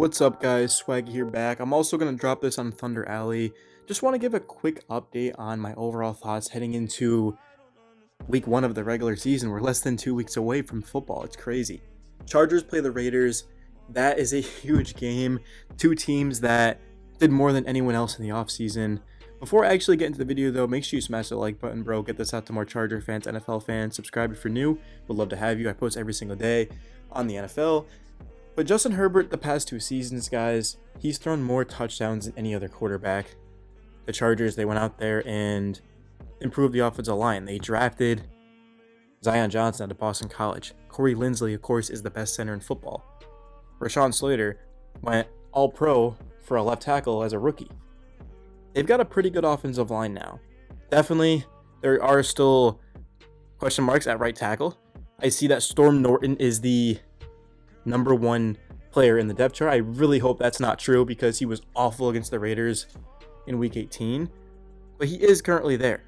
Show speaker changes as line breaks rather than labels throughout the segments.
What's up, guys? Swaggy here back. I'm also going to drop this on Thunder Alley. Just want to give a quick update on my overall thoughts heading into week 1 of the regular season. We're less than 2 weeks away from football. It's crazy. Chargers play the Raiders. That is a huge game. Two teams that did more than anyone else in the offseason. Before I actually get into the video, though, make sure you smash the like button, bro. Get this out to more Charger fans, NFL fans. Subscribe if you're new. Would love to have you. I post every single day on the NFL. But Justin Herbert, the past 2 seasons, guys, he's thrown more touchdowns than any other quarterback. The Chargers, they went out there and improved the offensive line. They drafted Zion Johnson out of Boston College. Corey Linsley, of course, is the best center in football. Rashawn Slater went all-pro for a left tackle as a rookie. They've got a pretty good offensive line now. Definitely, there are still question marks at right tackle. I see that Storm Norton is the #1 player in the depth chart. I really hope that's not true because he was awful against the Raiders in week 18, but he is currently there,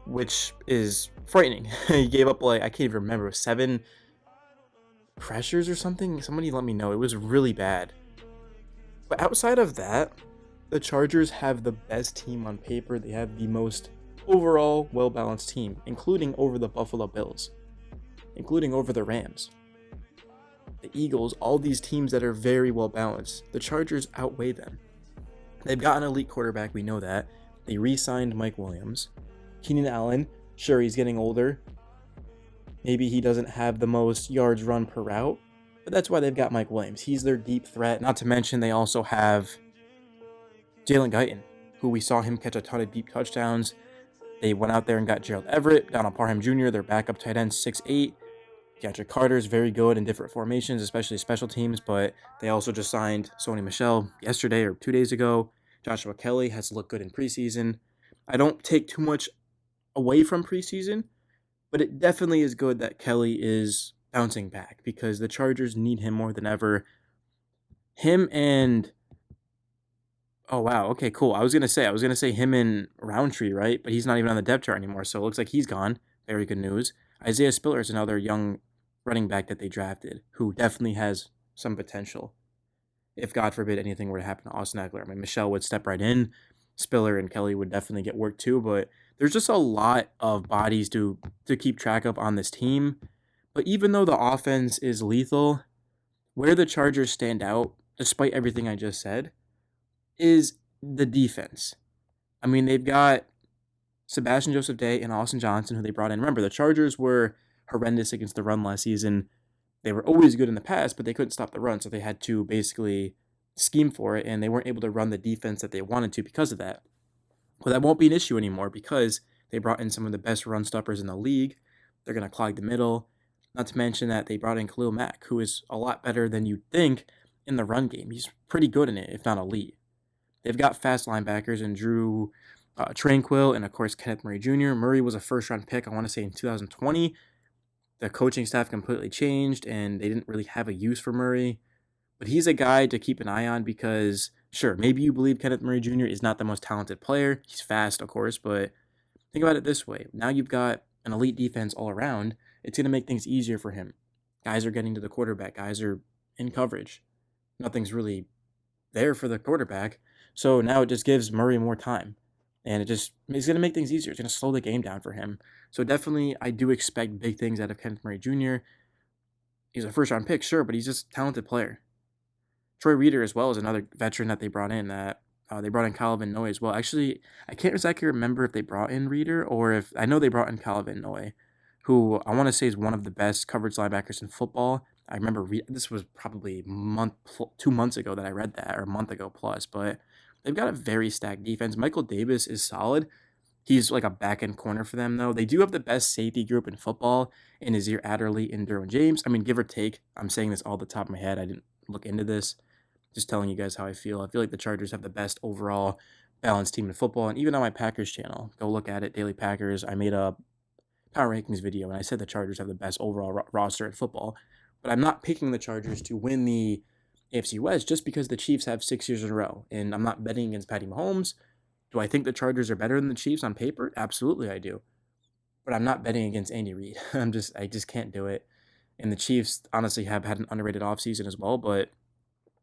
which is frightening. He gave up, like, I can't even remember, 7 pressures or something. Somebody let me know. It was really bad. But outside of that, the Chargers have the best team on paper. They have the most overall well-balanced team, including over the Buffalo Bills, including over the Rams, the Eagles, all these teams that are very well balanced. The Chargers outweigh them. They've got an elite quarterback, we know that. They re-signed Mike Williams. Keenan Allen, sure, he's getting older. Maybe he doesn't have the most yards run per route, but that's why they've got Mike Williams. He's their deep threat. Not to mention they also have Jalen Guyton, who we saw him catch a ton of deep touchdowns. They went out there and got Gerald Everett, Donald Parham Jr., their backup tight end, 6'8". Patrick Carter is very good in different formations, especially special teams, but they also just signed Sony Michel yesterday or 2 days ago. Joshua Kelly has looked good in preseason. I don't take too much away from preseason, but it definitely is good that Kelly is bouncing back because the Chargers need him more than ever. Him and oh wow, okay, cool. I was gonna say him and Roundtree, right? But he's not even on the depth chart anymore, so it looks like he's gone. Very good news. Isaiah Spiller is another young running back that they drafted who definitely has some potential. If God forbid anything were to happen to Austin Eckler, I mean, Michel would step right in. Spiller and Kelly would definitely get work too, but there's just a lot of bodies to keep track of on this team. But even though the offense is lethal, where the Chargers stand out, despite everything I just said, is the defense. I mean, they've got Sebastian Joseph Day and Austin Johnson, who they brought in. Remember, the Chargers were horrendous against the run last season. They were always good in the past, but they couldn't stop the run, so they had to basically scheme for it, and they weren't able to run the defense that they wanted to because of that. Well, that won't be an issue anymore because they brought in some of the best run stoppers in the league. They're going to clog the middle. Not to mention that they brought in Khalil Mack, who is a lot better than you'd think in the run game. He's pretty good in it, if not elite. They've got fast linebackers in Drew Tranquill and, of course, Kenneth Murray Jr. Murray was a first-round pick, I want to say, in 2020. The coaching staff completely changed, and they didn't really have a use for Murray. But he's a guy to keep an eye on because, sure, maybe you believe Kenneth Murray Jr. is not the most talented player. He's fast, of course, but think about it this way. Now you've got an elite defense all around. It's going to make things easier for him. Guys are getting to the quarterback. Guys are in coverage. Nothing's really there for the quarterback. So now it just gives Murray more time. And it's going to make things easier. It's going to slow the game down for him. So definitely, I do expect big things out of Kenneth Murray Jr. He's a first-round pick, sure, but he's just a talented player. Troy Reader as well is another veteran that they brought in. They brought in Calvin Noy as well. Actually, I can't exactly remember if they brought in Reader or if I know they brought in Calvin Noy, who I want to say is one of the best coverage linebackers in football. I remember this was probably 2 months ago that I read that, or a month ago plus, but they've got a very stacked defense. Michael Davis is solid. He's like a back-end corner for them, though. They do have the best safety group in football in Azir Adderley and Derwin James. I mean, give or take. I'm saying this all the top of my head. I didn't look into this. Just telling you guys how I feel. I feel like the Chargers have the best overall balanced team in football. And even on my Packers channel, go look at it, Daily Packers. I made a power rankings video, and I said the Chargers have the best overall roster in football. But I'm not picking the Chargers to win the AFC West just because the Chiefs have 6 years in a row. And I'm not betting against Patty Mahomes. Do I think the Chargers are better than the Chiefs on paper? Absolutely, I do. But I'm not betting against Andy Reid. I just can't do it. And the Chiefs honestly have had an underrated offseason as well, but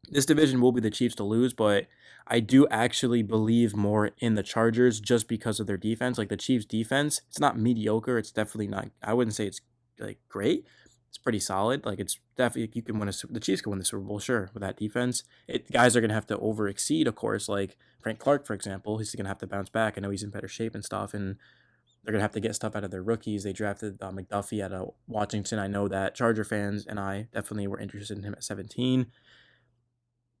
This division will be the Chiefs to lose, but I do actually believe more in the Chargers just because of their defense. Like the Chiefs' defense, it's not mediocre. It's definitely not. I wouldn't say it's like great. It's pretty solid. Like it's definitely you can win the Chiefs can win the Super Bowl, sure, with that defense. Guys are gonna have to over exceed, of course. Like Frank Clark, for example, he's gonna have to bounce back. I know he's in better shape and stuff, and they're gonna have to get stuff out of their rookies. They drafted McDuffie out of Washington. I know that Charger fans and I definitely were interested in him at 17.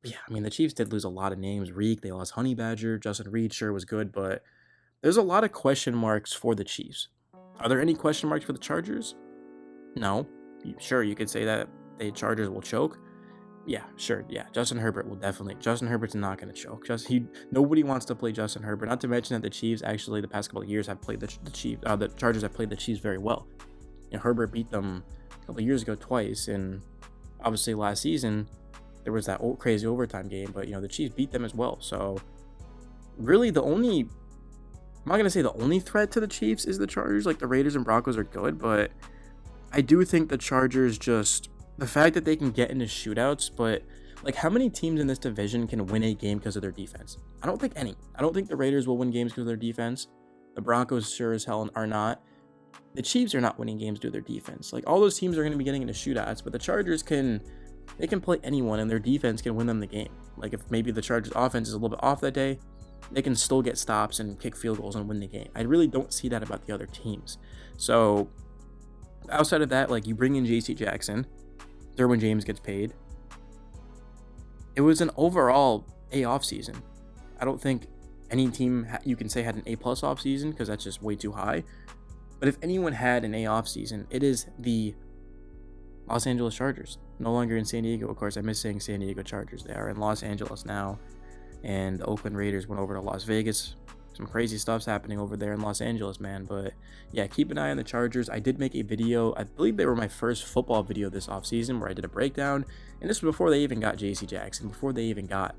Yeah, I mean, the Chiefs did lose a lot of names. Reek, they lost Honey Badger. Justin Reed sure was good, but there's a lot of question marks for the Chiefs. Are there any question marks for the Chargers? No. Sure, you could say that the Chargers will choke. Yeah, sure. Yeah, Justin Herbert will definitely. Justin Herbert's not going to choke. Nobody wants to play Justin Herbert. Not to mention that the Chiefs actually the past couple of years have played the Chargers have played the Chiefs very well. Herbert beat them a couple of years ago twice, and obviously last season there was that crazy overtime game, but the Chiefs beat them as well. So really I'm not gonna say the only threat to the Chiefs is the Chargers. Like the Raiders and Broncos are good, but I do think the Chargers just the fact that they can get into shootouts, but like how many teams in this division can win a game because of their defense? I don't think any. I don't think the Raiders will win games because of their defense. The Broncos sure as hell are not. The Chiefs are not winning games due to their defense. Like all those teams are going to be getting into shootouts, but the Chargers can play anyone and their defense can win them the game. Like if maybe the Chargers offense is a little bit off that day, they can still get stops and kick field goals and win the game. I really don't see that about the other teams. So outside of that, like you bring in JC Jackson, Derwin James gets paid. It was an overall A off season. I don't think any team you can say had an A plus off season because that's just way too high. But if anyone had an A off season, it is the Los Angeles Chargers. No longer in San Diego, of course. I miss saying San Diego Chargers. They are in Los Angeles now. And the Oakland Raiders went over to Las Vegas. Some crazy stuff's happening over there in Los Angeles, man. But yeah, keep an eye on the Chargers. I did make a video. I believe they were my first football video this offseason where I did a breakdown. And this was before they even got JC Jackson, before they even got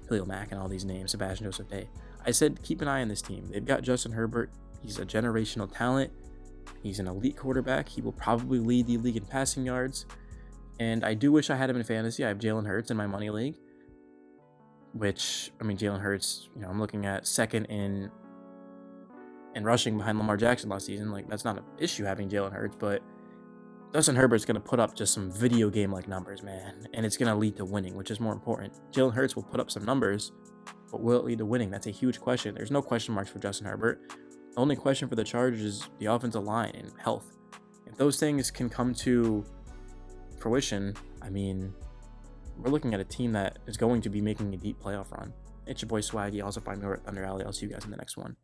Khalil Mack and all these names, Sebastian Joseph Day. I said, keep an eye on this team. They've got Justin Herbert. He's a generational talent. He's an elite quarterback. He will probably lead the league in passing yards. And I do wish I had him in fantasy. I have Jalen Hurts in my money league. Which, I mean, Jalen Hurts, I'm looking at second in rushing behind Lamar Jackson last season. Like, that's not an issue having Jalen Hurts, but Justin Herbert's going to put up just some video game-like numbers, man. And it's going to lead to winning, which is more important. Jalen Hurts will put up some numbers, but will it lead to winning? That's a huge question. There's no question marks for Justin Herbert. The only question for the Chargers is the offensive line and health. If those things can come to fruition, I mean, we're looking at a team that is going to be making a deep playoff run. It's your boy Swaggy. Also find me over at Thunder Alley. I'll see you guys in the next one.